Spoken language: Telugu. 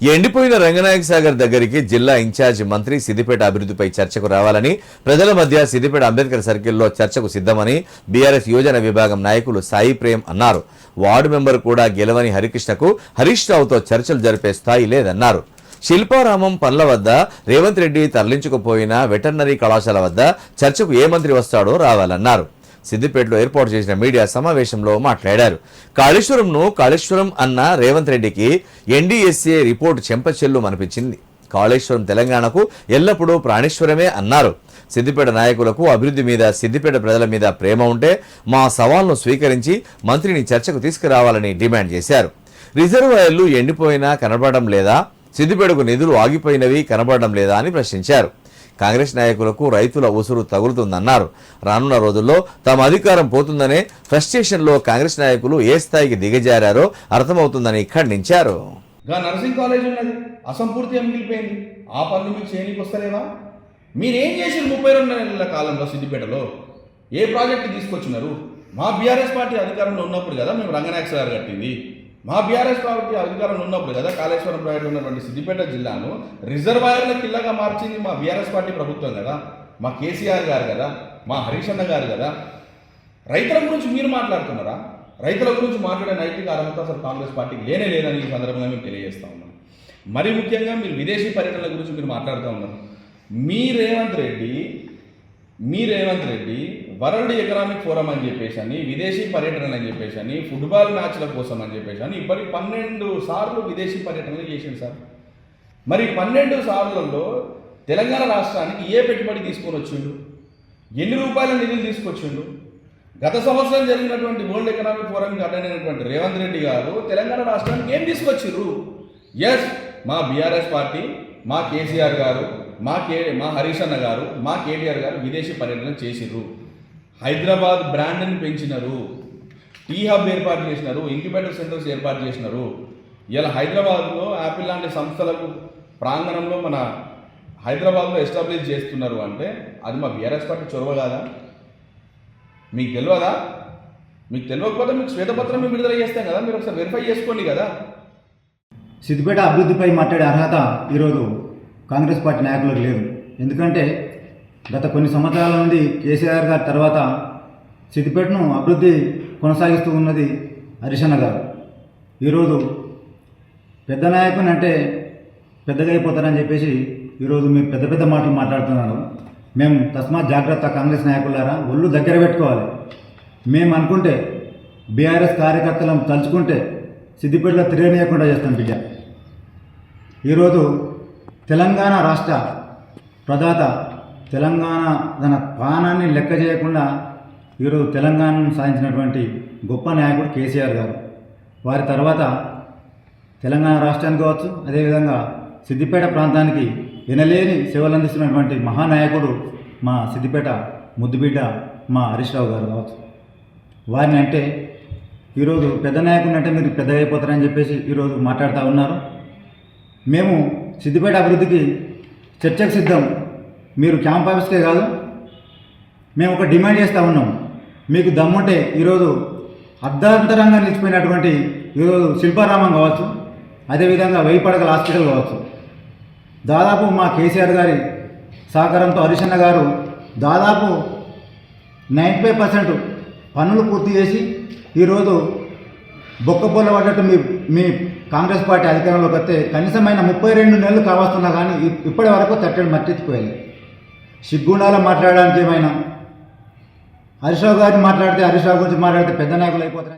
ఎండిపోయిన రంగనాయక సాగర్ దగ్గరికి జిల్లా ఇన్ఛార్జి మంత్రి సిద్దిపేట అభివృద్ధిపై చర్చకు రావాలని, ప్రజల మధ్య సిద్దిపేట అంబేద్కర్ సర్కిల్లో చర్చకు సిద్ధమని బీఆర్ఎస్ యువజన విభాగం నాయకులు సాయి ప్రేమ్ అన్నారు. వార్డు మెంబర్ కూడా గెలవని హరికృష్ణకు హరీష్ రావుతో చర్చలు జరిపే స్థాయి లేదన్నారు. శిల్పారామం పనుల వద్ద రేవంత్ రెడ్డి తరలించుకుపోయిన వెటర్నరీ కళాశాల వద్ద చర్చకు ఏ మంత్రి వస్తాడో రావాలన్నారు. సిద్దిపేటలో ఏర్పాటు చేసిన మీడియా సమావేశంలో మాట్లాడారు. కాళేశ్వరం అన్న రేవంత్ రెడ్డికి ఎన్డీఎస్ఏ రిపోర్టు చెంపచెల్లు అనిపించింది. కాళేశ్వరం తెలంగాణకు ఎల్లప్పుడూ ప్రాణేశ్వరమే అన్నారు. సిద్దిపేట నాయకులకు అభివృద్ధి మీద, సిద్దిపేట ప్రజల మీద ప్రేమ ఉంటే మా సవాల్ను స్వీకరించి మంత్రిని చర్చకు తీసుకురావాలని డిమాండ్ చేశారు. రిజర్వాయర్లు ఎండిపోయినా కనబడడం లేదా, సిద్దిపేటకు నిధులు ఆగిపోయినవి కనబడడం లేదా అని ప్రశ్నించారు. కాంగ్రెస్ నాయకులకు రైతుల ఉసురు తగులుతుందన్నారు. రానున్న రోజుల్లో తమ అధికారం పోతుందనే ఫ్రస్ట్రేషన్లో కాంగ్రెస్ నాయకులు ఏ స్థాయికి దిగజారో అర్థమవుతుందని ఖండించారు. నర్సింగ్ కాలేజ్ ఉన్నది, అసంపూర్తిగా మిగిలిపోయింది. ఆ పనులు మీకు చేయనీకి వస్తలేవా? మీరేం చేసిన 32 నెలల కాలంలో సిద్దిపేటలో ఏ ప్రాజెక్టు తీసుకొచ్చినారు? మా బీఆర్ఎస్ పార్టీ అధికారంలో ఉన్నప్పుడు కదా మేము రంగనాయక సాగర్ కట్టింది. మా బీఆర్ఎస్ పార్టీ అధికారంలో ఉన్నప్పుడు కదా కాళేశ్వరం ప్రాజెక్టు ఉన్నటువంటి సిద్దిపేట జిల్లాను రిజర్వాయర్ల కిల్లగా మార్చింది మా బీఆర్ఎస్ పార్టీ ప్రభుత్వం కదా, మా కేసీఆర్ గారు కదా, మా హరీష్ అన్న గారు కదా. రైతుల గురించి మీరు మాట్లాడుతున్నారా? రైతుల గురించి మాట్లాడే నైతిక అర్హత అసలు కాంగ్రెస్ పార్టీకి లేదని ఈ సందర్భంగా మేము తెలియజేస్తా ఉన్నాం. మరి ముఖ్యంగా మీరు విదేశీ పర్యటనల గురించి మీరు మాట్లాడుతూ ఉన్నారు. మీ Revanth Reddy world economic forum అని చెప్పేసి, విదేశీ పర్యటనలు అని చెప్పేసి, ఫుట్బాల్ మ్యాచ్ల కోసం అని చెప్పేసి ఇప్పటికి 12 సార్లు విదేశీ పర్యటనలు చేసింది సార్. మరి 12 సార్లలో తెలంగాణ రాష్ట్రానికి ఏ పెట్టుబడి తీసుకొని వచ్చిండు? ఎన్ని రూపాయల నిధులు తీసుకొచ్చిండు? గత సంవత్సరం జరిగినటువంటి వరల్డ్ ఎకనామిక్ ఫోరంకి అటెండ్ అయినటువంటి రేవంత్ రెడ్డి గారు తెలంగాణ రాష్ట్రానికి ఏం తీసుకొచ్చిర్రు? ఎస్, మా బీఆర్ఎస్ పార్టీ, మా కేసీఆర్ గారు, మా హరీష్ అన్న గారు, మా కేటీఆర్ గారు విదేశీ పర్యటన చేసిర్రు. హైదరాబాద్ బ్రాండ్ని పెంచినారు, టీ హబ్ ఏర్పాటు చేసినారు, ఇంక్యుబేటర్ సెంటర్స్ ఏర్పాటు చేసినారు. ఇలా హైదరాబాద్లో యాపిల్ లాంటి సంస్థలకు ప్రాంగణంలో మన హైదరాబాద్లో ఎస్టాబ్లిష్ చేస్తున్నారు అంటే అది మా బీఆర్ఎస్ పార్టీ చొరవ కాదా? మీకు తెలియదా? మీకు తెలియకపోతే మీకు శ్వేతపత్రం మేము విడుదల చేస్తాం కదా, మీరు ఒకసారి వెరిఫై చేసుకోండి కదా. సిద్దిపేట అభివృద్ధిపై మాట్లాడే అర్హత ఈరోజు కాంగ్రెస్ పార్టీ నాయకులకు లేదు. ఎందుకంటే గత కొన్ని సంవత్సరాల నుండి కేసీఆర్ గారి తర్వాత సిద్దిపేటను అభివృద్ధి కొనసాగిస్తూ ఉన్నది హరీష్ అన్న గారు. ఈరోజు పెద్ద నాయకుని అంటే పెద్దగా అయిపోతారని చెప్పేసి ఈరోజు మీరు పెద్ద పెద్ద మాటలు మాట్లాడుతున్నారు. మేము తస్మాత్ జాగ్రత్త కాంగ్రెస్ నాయకులారా, ఒళ్ళు దగ్గర పెట్టుకోవాలి. మేము అనుకుంటే బీఆర్ఎస్ కార్యకర్తలను తలుచుకుంటే సిద్దిపేటలో తిరగనీయకుండా చేస్తాం బిడ్డ. ఈరోజు తెలంగాణ రాష్ట్ర ప్రదాత, తెలంగాణ తన ప్రాణాన్ని లెక్క చేయకుండా ఈరోజు తెలంగాణను సాధించినటువంటి గొప్ప నాయకుడు కేసీఆర్ గారు. వారి తర్వాత తెలంగాణ రాష్ట్రానికి కావచ్చు, అదేవిధంగా సిద్దిపేట ప్రాంతానికి వినలేని సేవలు అందిస్తున్నటువంటి మహానాయకుడు మా సిద్దిపేట ముద్దుబిడ్డ మా హరీష్ రావు గారు కావచ్చు. వారిని అంటే ఈరోజు పెద్ద నాయకుడిని అంటే మీరు పెద్దగా అయిపోతారని చెప్పేసి ఈరోజు మాట్లాడుతూ ఉన్నారు. మేము సిద్దిపేట అభివృద్ధికి చర్చకు సిద్ధం. మీరు క్యాంప్ ఆఫీస్కే కాదు, మేము ఒక డిమాండ్ చేస్తూ ఉన్నాం. మీకు దమ్ముంటే ఈరోజు అర్ధాంతరంగా నిలిచిపోయినటువంటి ఈరోజు శిల్పారామం కావచ్చు, అదేవిధంగా 1000 పడకల హాస్పిటల్ కావచ్చు, దాదాపు మా కేసీఆర్ గారి సహకారంతో హరీష్ అన్న గారు దాదాపు 95% పనులు పూర్తి చేసి ఈరోజు బొక్కబొల్ల పడ్డట్టు మీ కాంగ్రెస్ పార్టీ అధికారంలోకి వస్తే కనీసమైన 32 నెలలు కావస్తున్నా కానీ ఇప్పటి వరకు తట్టడి మట్టిపోయాలి. సిగ్గుండాలో మాట్లాడడానికి ఏమైనా హరీష్ రావు గారిని మాట్లాడితే, హరీష్ రావు గురించి మాట్లాడితే పెద్ద నాయకులు అయిపోతారు.